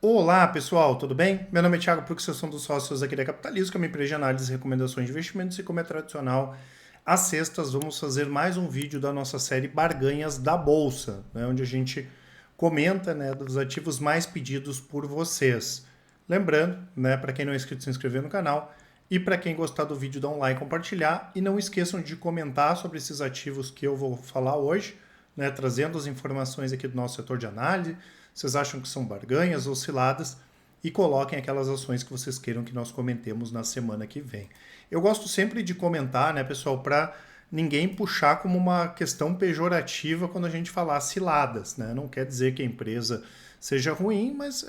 Olá pessoal, tudo bem? Meu nome é Thiago Prux, eu sou um dos sócios aqui da Capitalismo, que é uma empresa de análise e recomendações de investimentos, e como é tradicional, às sextas vamos fazer mais um vídeo da nossa série Barganhas da Bolsa, né, onde a gente comenta, né, dos ativos mais pedidos por vocês. Lembrando, né, para quem não é inscrito, se inscrever no canal, e para quem gostar do vídeo, dá um like e compartilhar, e não esqueçam de comentar sobre esses ativos que eu vou falar hoje, né, trazendo as informações aqui do nosso setor de análise. Vocês acham que são barganhas ou ciladas? E coloquem aquelas ações que vocês queiram que nós comentemos na semana que vem. Eu gosto sempre de comentar, né, pessoal, para ninguém puxar como uma questão pejorativa quando a gente falar ciladas, né? Não quer dizer que a empresa seja ruim, mas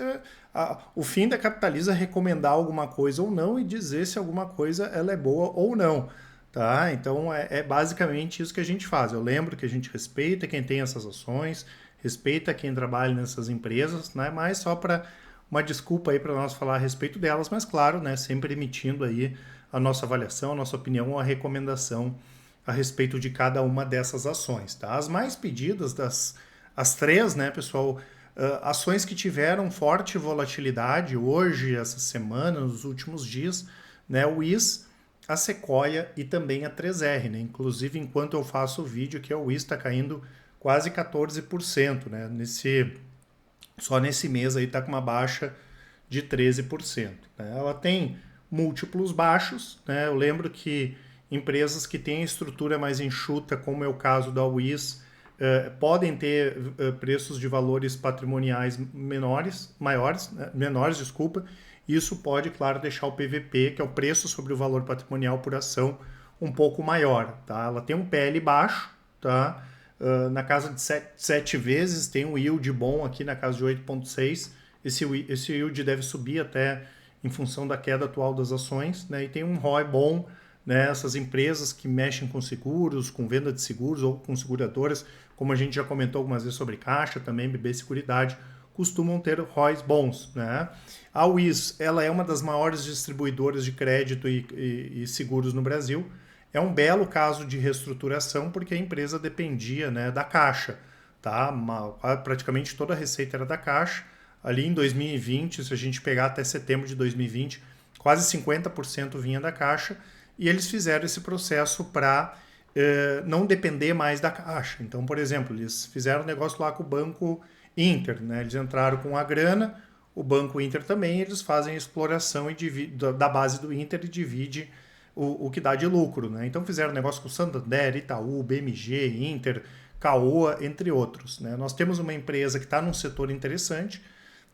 o fim da Capitaliza é recomendar alguma coisa ou não e dizer se alguma coisa ela é boa ou não. Tá? Então é basicamente isso que a gente faz. Eu lembro que a gente respeita quem tem essas ações, respeita quem trabalha nessas empresas, né? Mas só para uma desculpa aí para nós falar a respeito delas, mas claro, né, sempre emitindo aí a nossa avaliação, a nossa opinião ou a recomendação a respeito de cada uma dessas ações, tá? As mais pedidas as três, né, pessoal, ações que tiveram forte volatilidade hoje, essa semana, nos últimos dias, né, o IS, a Sequoia e também a 3R, né? Inclusive, enquanto eu faço o vídeo aqui, o IS está caindo quase 14%, né? Só nesse mês aí está com uma baixa de 13%. Né? Ela tem múltiplos baixos, né? Eu lembro que empresas que têm estrutura mais enxuta, como é o caso da WIS, podem ter preços de valores patrimoniais menores, desculpa. Isso pode, claro, deixar o PVP, que é o preço sobre o valor patrimonial por ação, um pouco maior. Tá? Ela tem um PL baixo, tá? Na casa de 7 vezes, tem um yield bom aqui na casa de 8,6. Esse yield deve subir até em função da queda atual das ações, né? E tem um ROI bom, né? Essas empresas que mexem com seguros, com venda de seguros ou com seguradoras, como a gente já comentou algumas vezes sobre Caixa, também BB Seguridade, costumam ter ROIs bons, né? A Wiz, ela é uma das maiores distribuidoras de crédito e seguros no Brasil. É um belo caso de reestruturação porque a empresa dependia, né, da Caixa, tá? Praticamente toda a receita era da Caixa. Ali em 2020, se a gente pegar até setembro de 2020, quase 50% vinha da Caixa, e eles fizeram esse processo para não depender mais da Caixa. Então, por exemplo, eles fizeram um negócio lá com o Banco Inter, né? Eles entraram com a grana, o Banco Inter também, eles fazem exploração da base do Inter e divide o que dá de lucro, né? Então fizeram negócio com o Santander, Itaú, BMG, Inter, Caoa, entre outros, né? Nós temos uma empresa que está num setor interessante,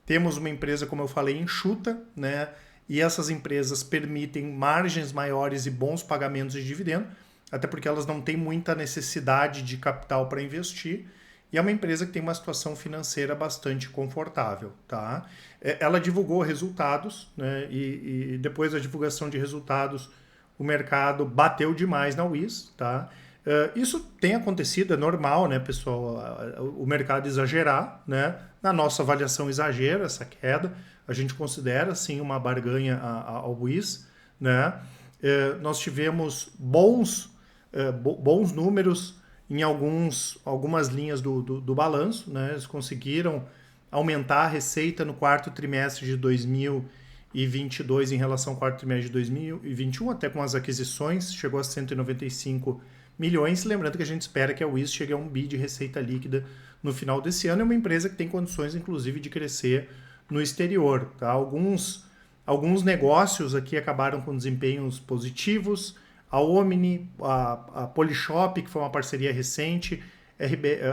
temos uma empresa, como eu falei, enxuta, né? E essas empresas permitem margens maiores e bons pagamentos de dividendo, até porque elas não têm muita necessidade de capital para investir, e é uma empresa que tem uma situação financeira bastante confortável, tá? Ela divulgou resultados, né? E depois da divulgação de resultados, o mercado bateu demais na WIS, tá? Isso tem acontecido, é normal, né, pessoal, o mercado exagerar, né? Na nossa avaliação exagera essa queda, a gente considera, sim, uma barganha ao WIS, né? Nós tivemos bons números em algumas linhas do balanço, né? Eles conseguiram aumentar a receita no quarto trimestre de 2022 em relação ao quarto trimestre de 2021, até com as aquisições, chegou a 195 milhões. Lembrando que a gente espera que a WIS chegue a 1 bi de receita líquida no final desse ano. É uma empresa que tem condições, inclusive, de crescer no exterior. Tá? Alguns negócios aqui acabaram com desempenhos positivos. A Omni, a Polishop, que foi uma parceria recente,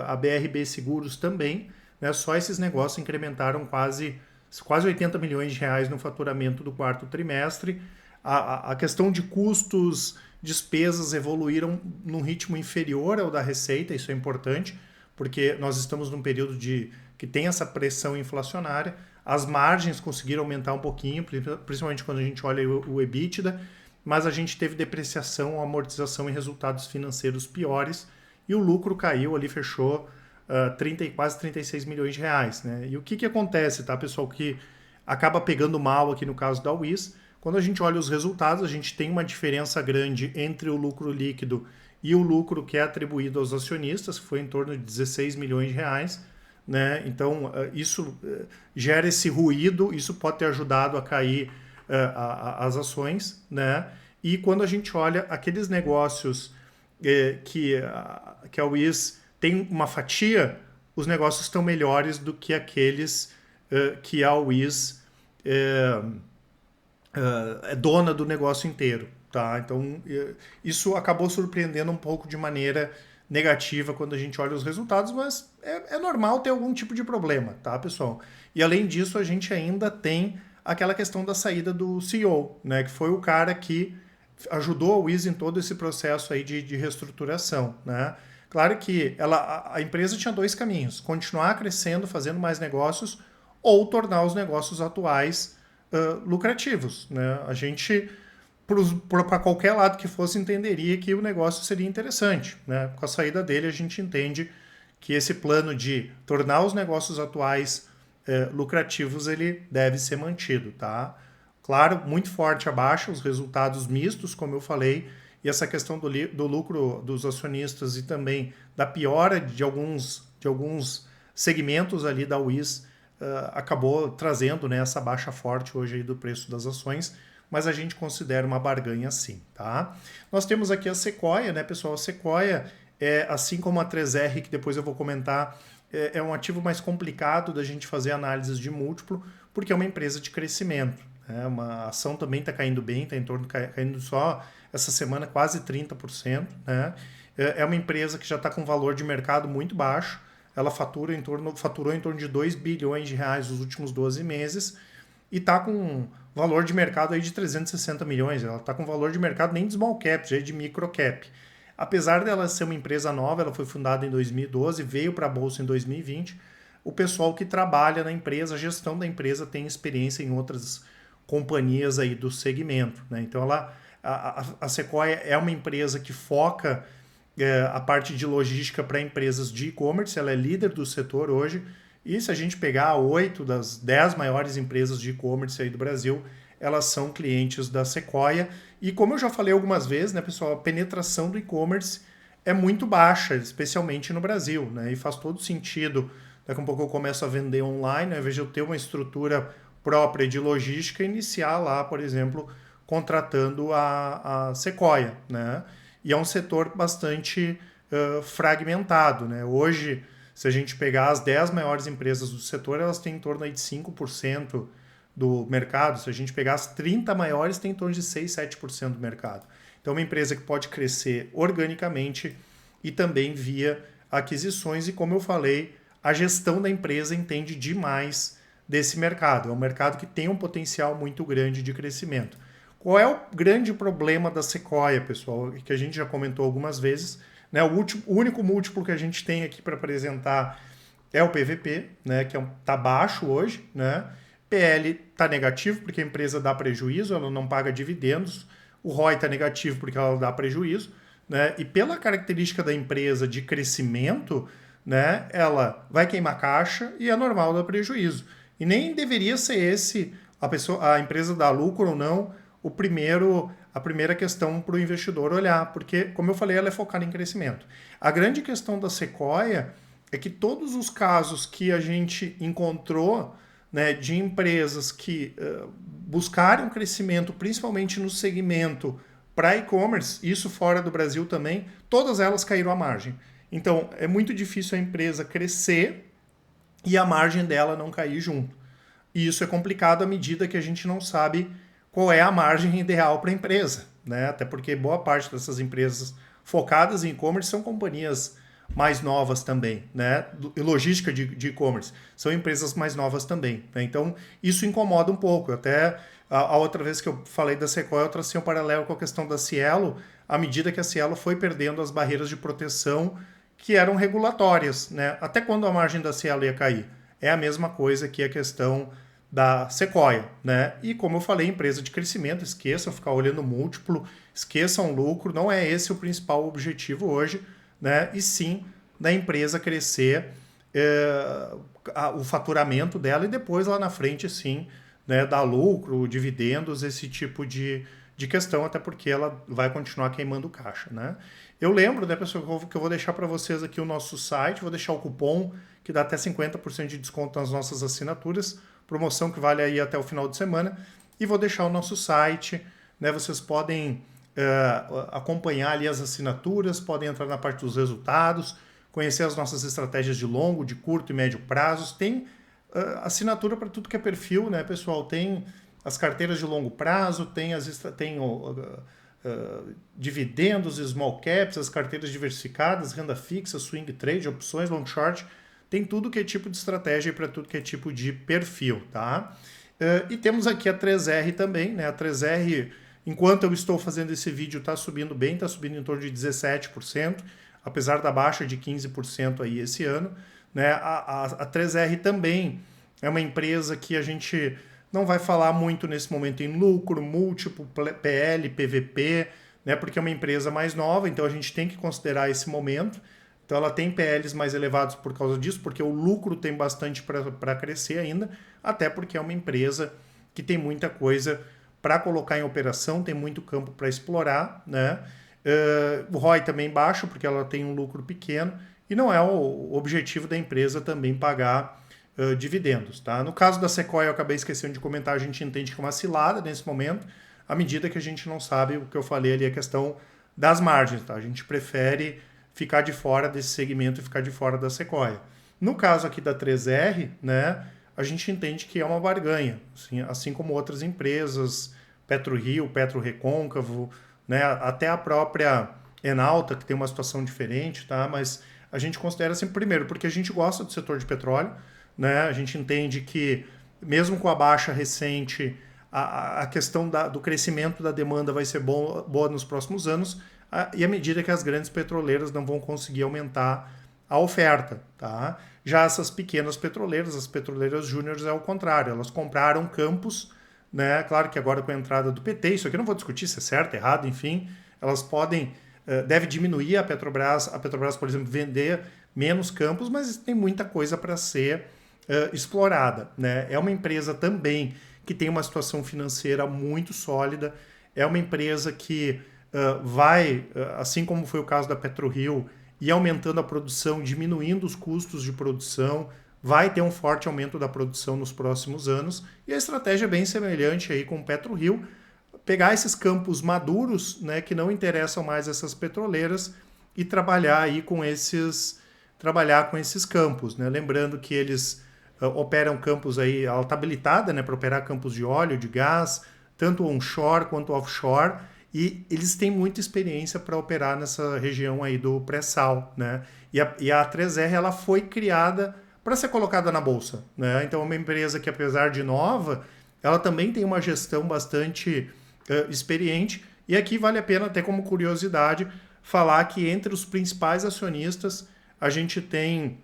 a BRB Seguros também. Né? Só esses negócios incrementaram quase 80 milhões de reais no faturamento do quarto trimestre. A questão de custos, despesas evoluíram num ritmo inferior ao da receita, isso é importante, porque nós estamos num período que tem essa pressão inflacionária. As margens conseguiram aumentar um pouquinho, principalmente quando a gente olha o EBITDA, mas a gente teve depreciação, amortização e resultados financeiros piores, e o lucro caiu ali, fechou quase 36 milhões de reais. Né? E o que acontece, tá, pessoal, que acaba pegando mal aqui no caso da WIS, quando a gente olha os resultados, a gente tem uma diferença grande entre o lucro líquido e o lucro que é atribuído aos acionistas, que foi em torno de 16 milhões de reais. né? Então, isso gera esse ruído, isso pode ter ajudado a cair as ações, né? E quando a gente olha aqueles negócios que a Wiz tem uma fatia, os negócios estão melhores do que aqueles que a Wiz é dona do negócio inteiro, tá? Então, isso acabou surpreendendo um pouco de maneira negativa quando a gente olha os resultados, mas é normal ter algum tipo de problema, tá, pessoal? E além disso, a gente ainda tem aquela questão da saída do CEO, né? Que foi o cara que ajudou a Wiz em todo esse processo aí de reestruturação, né? Claro que a empresa tinha dois caminhos: continuar crescendo, fazendo mais negócios, ou tornar os negócios atuais lucrativos, né? A gente, para qualquer lado que fosse, entenderia que o negócio seria interessante, né? Com a saída dele, a gente entende que esse plano de tornar os negócios atuais lucrativos, ele deve ser mantido, tá? Claro, muito forte abaixo, os resultados mistos, como eu falei, e essa questão do lucro dos acionistas e também da piora de alguns segmentos ali da Wiz acabou trazendo, né, essa baixa forte hoje aí do preço das ações, mas a gente considera uma barganha sim, tá? Nós temos aqui a Sequoia, né, pessoal? A Sequoia, assim como a 3R, que depois eu vou comentar, é um ativo mais complicado da gente fazer análises de múltiplo, porque é uma empresa de crescimento. Uma ação também está caindo bem, está em torno caindo só essa semana quase 30%. Né? É uma empresa que já está com valor de mercado muito baixo. Ela faturou em torno de 2 bilhões de reais nos últimos 12 meses e está com valor de mercado aí de 360 milhões. Ela está com valor de mercado nem de small cap, já é de micro cap. Apesar dela ser uma empresa nova, ela foi fundada em 2012, veio para a Bolsa em 2020. O pessoal que trabalha na empresa, a gestão da empresa, tem experiência em outras companhias aí do segmento. Né? Então, a Sequoia é uma empresa que foca a parte de logística para empresas de e-commerce, ela é líder do setor hoje, e se a gente pegar 8 das 10 maiores empresas de e-commerce aí do Brasil, elas são clientes da Sequoia. E como eu já falei algumas vezes, né, pessoal, a penetração do e-commerce é muito baixa, especialmente no Brasil, né? E faz todo sentido. Daqui a pouco eu começo a vender online, ao invés de eu ter uma estrutura própria de logística, iniciar lá, por exemplo, contratando a Sequoia, né? E é um setor bastante fragmentado, né? Hoje, se a gente pegar as 10 maiores empresas do setor, elas têm em torno aí de 5% do mercado. Se a gente pegar as 30 maiores, tem em torno de 6, 7% do mercado. Então, é uma empresa que pode crescer organicamente e também via aquisições. E como eu falei, a gestão da empresa entende demais desse mercado. É um mercado que tem um potencial muito grande de crescimento. Qual é o grande problema da Sequoia, pessoal? Que a gente já comentou algumas vezes. Né? O único múltiplo que a gente tem aqui para apresentar é o PVP, né? Que está baixo hoje, né? PL está negativo porque a empresa dá prejuízo, ela não paga dividendos. O ROI está negativo porque ela dá prejuízo. Né? E pela característica da empresa de crescimento, né, ela vai queimar caixa e é normal dar prejuízo. E nem deveria ser esse, a empresa dar lucro ou não, a primeira questão para o investidor olhar, porque, como eu falei, ela é focada em crescimento. A grande questão da Sequoia é que todos os casos que a gente encontrou, né, de empresas que buscaram crescimento, principalmente no segmento para e-commerce, isso fora do Brasil também, todas elas caíram à margem. Então, é muito difícil a empresa crescer e a margem dela não cair junto. E isso é complicado à medida que a gente não sabe qual é a margem ideal para a empresa. Né? Até porque boa parte dessas empresas focadas em e-commerce são companhias mais novas também, né? E logística de e-commerce são empresas mais novas também. Né? Então, isso incomoda um pouco. Até a outra vez que eu falei da Sequoia, eu tracei um paralelo com a questão da Cielo, à medida que a Cielo foi perdendo as barreiras de proteção que eram regulatórias. Né? Até quando a margem da Cielo ia cair? É a mesma coisa que a questão da Sequoia, né? E como eu falei, empresa de crescimento, esqueçam ficar olhando múltiplo, esqueçam lucro, não é esse o principal objetivo hoje, né? E sim da empresa crescer o faturamento dela e depois lá na frente sim, né, dar lucro, dividendos, esse tipo de de questão, até porque ela vai continuar queimando caixa, né? Eu lembro, né, pessoal, que eu vou deixar para vocês aqui o nosso site, vou deixar o cupom que dá até 50% de desconto nas nossas assinaturas, promoção que vale aí até o final de semana, e vou deixar o nosso site, né? Vocês podem acompanhar ali as assinaturas, podem entrar na parte dos resultados, conhecer as nossas estratégias de longo, de curto e médio prazos. Tem assinatura para tudo que é perfil, né, pessoal? Tem as carteiras de longo prazo, tem dividendos, small caps, as carteiras diversificadas, renda fixa, swing trade, opções, long short. Tem tudo que é tipo de estratégia e para tudo que é tipo de perfil, tá? E temos aqui a 3R também, né? A 3R, enquanto eu estou fazendo esse vídeo, está subindo bem, está subindo em torno de 17%, apesar da baixa de 15% aí esse ano, né? A 3R também é uma empresa que a gente não vai falar muito nesse momento em lucro, múltiplo, PL, PVP, né? Porque é uma empresa mais nova, então a gente tem que considerar esse momento. Então ela tem PLs mais elevados por causa disso, porque o lucro tem bastante para crescer ainda, até porque é uma empresa que tem muita coisa para colocar em operação, tem muito campo para explorar, né? O ROI também baixo, porque ela tem um lucro pequeno, e não é o objetivo da empresa também pagar dividendos, tá? No caso da Sequoia, eu acabei esquecendo de comentar, a gente entende que é uma cilada nesse momento, à medida que a gente não sabe o que eu falei ali, a questão das margens, tá? A gente prefere ficar de fora desse segmento e ficar de fora da Sequoia. No caso aqui da 3R, né, a gente entende que é uma barganha, assim como outras empresas, PetroRio, PetroRecôncavo, né, até a própria Enalta, que tem uma situação diferente, tá? Mas a gente considera assim, primeiro, porque a gente gosta do setor de petróleo, né? A gente entende que, mesmo com a baixa recente, a questão do crescimento da demanda vai ser boa nos próximos anos, e à medida que as grandes petroleiras não vão conseguir aumentar a oferta, tá? Já essas pequenas petroleiras, as petroleiras júniores, é o contrário, elas compraram campos, né? Claro que agora com a entrada do PT, isso aqui eu não vou discutir se é certo, errado, enfim, elas podem, deve diminuir a Petrobras, por exemplo, vender menos campos, mas tem muita coisa para ser explorada, né? É uma empresa também que tem uma situação financeira muito sólida, é uma empresa que vai, assim como foi o caso da PetroRio, ir aumentando a produção, diminuindo os custos de produção, vai ter um forte aumento da produção nos próximos anos, e a estratégia é bem semelhante aí com o PetroRio, pegar esses campos maduros, né, que não interessam mais essas petroleiras, e trabalhar aí com esses campos, né? Lembrando que eles operam campos aí, ela está habilitada, né, para operar campos de óleo, de gás, tanto onshore quanto offshore, e eles têm muita experiência para operar nessa região aí do pré-sal, né? E a 3R ela foi criada para ser colocada na bolsa, né? Então é uma empresa que, apesar de nova, ela também tem uma gestão bastante experiente, e aqui vale a pena, até como curiosidade, falar que entre os principais acionistas a gente tem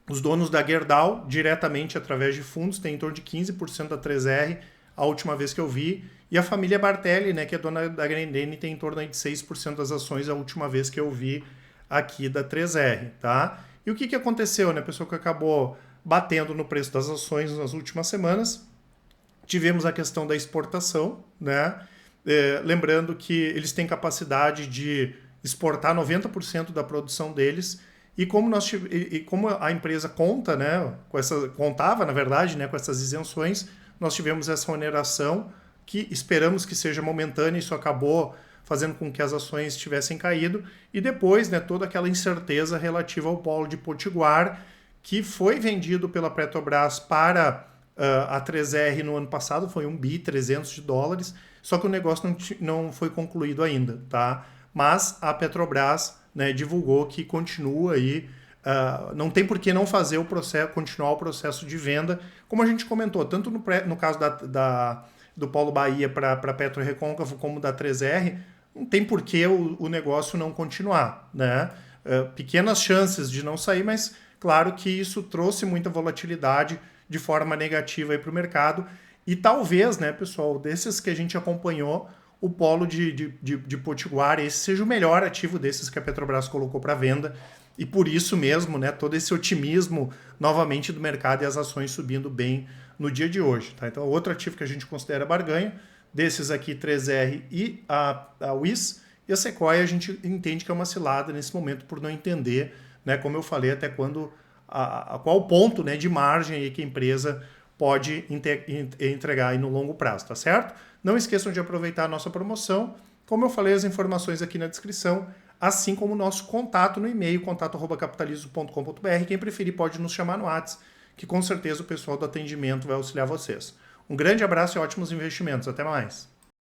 os donos da Gerdau, diretamente através de fundos, tem em torno de 15% da 3R, a última vez que eu vi, e a família Bartelli, né, que é dona da Grendene, tem em torno de 6% das ações, a última vez que eu vi aqui da 3R, tá? E o que aconteceu, né, pessoal, que acabou batendo no preço das ações nas últimas semanas? Tivemos a questão da exportação, né? Lembrando que eles têm capacidade de exportar 90% da produção deles, e como a empresa conta, né, contava, na verdade, né, com essas isenções, nós tivemos essa oneração que esperamos que seja momentânea, isso acabou fazendo com que as ações tivessem caído, e depois, né, toda aquela incerteza relativa ao polo de Potiguar, que foi vendido pela Petrobras para a 3R no ano passado, foi $1.3 bilhões, só que o negócio não foi concluído ainda, tá? Mas a Petrobras, né, divulgou que continua aí, não tem por que não fazer continuar o processo de venda, como a gente comentou, tanto no caso do Polo Bahia para PetroRecôncavo como da 3R, não tem por que o negócio não continuar, né? Pequenas chances de não sair, mas claro que isso trouxe muita volatilidade de forma negativa para o mercado, e talvez, né, pessoal, desses que a gente acompanhou, o polo de Potiguar, esse seja o melhor ativo desses que a Petrobras colocou para venda, e por isso mesmo, né, todo esse otimismo novamente do mercado e as ações subindo bem no dia de hoje, tá? Então, outro ativo que a gente considera barganha, desses aqui, 3R e a WIS, e a Sequoia a gente entende que é uma cilada nesse momento por não entender, né, como eu falei, até quando, qual o ponto, né, de margem aí que a empresa pode entregar aí no longo prazo, tá certo? Não esqueçam de aproveitar a nossa promoção. Como eu falei, as informações aqui na descrição, assim como o nosso contato no e-mail, contato@capitalismo.com.br. Quem preferir pode nos chamar no WhatsApp, que com certeza o pessoal do atendimento vai auxiliar vocês. Um grande abraço e ótimos investimentos. Até mais!